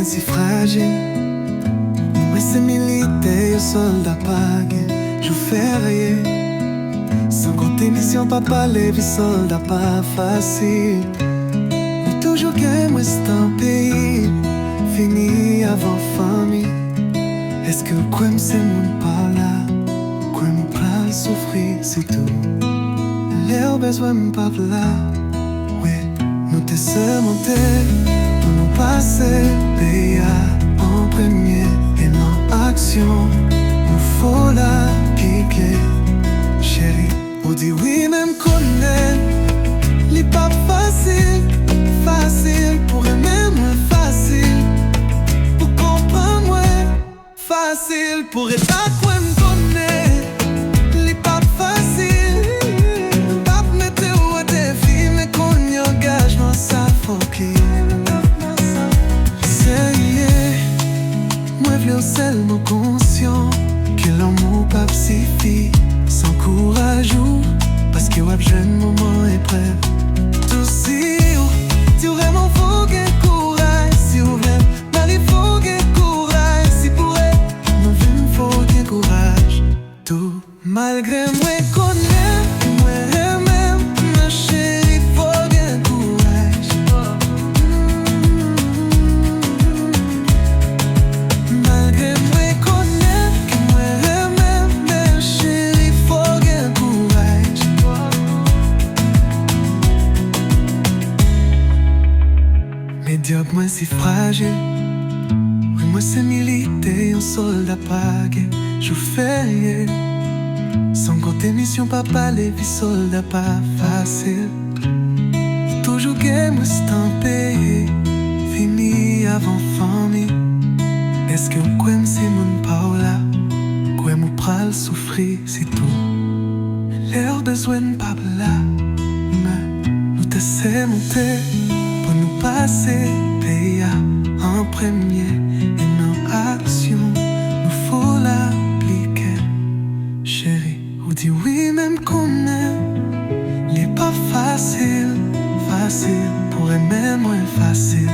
si fragile. Moi c'est militaire, yo soldat pagué, jou férié. Sans compter mission, papa, les vies soldats pas facile. Mais toujours que moi c'est un pays fini avant famille. Est-ce que quoi me c'est mon par là, quoi me pral souffrir, c'est tout. L'air besoin me pas là, ouais, nous t'es monter pour nous passer pays en premier et non action. Nous faut la piquer, chérie. Ou dit oui même connaître, l'est pas facile, facile pour aimer moi facile, pour comprendre moi facile, pour être à quoi me connaître, l'est pas facile. Pas mettre au défi mais qu'on y engagement ça faut qu'il sérieux. Moi v'l'en seulement conscient que l'amour pas suffit sans courage ou parce que web jeune moment est prêt. Tout si tu vraiment faut que courage, si vous voulez, mal il faut que courage, si pour elle, non il faut que courage. Tout malgré moi connaître, moi même, ma chérie, faut que courage. Malgré moi connaître, moi même, ma chérie, faut que courage. Médiocre, moi si fragile. Oui, moi c'est militaire, un soldat pagué, jou férié. Sans compter mission, papa, les vies soldats pas facile. Toujours que moi c'est un pays fini avant famille. Est-ce que quoi me c'est mon paola, quoi me pral souffrir, c'est tout. L'air besoin de pas là, mais nous t'essaie monter pour nous passer pays en premier et nos actions. Nous faut l'appliquer, chérie. Ou dit oui même qu'on aime, l'est pas facile, facile pour aimer moins facile.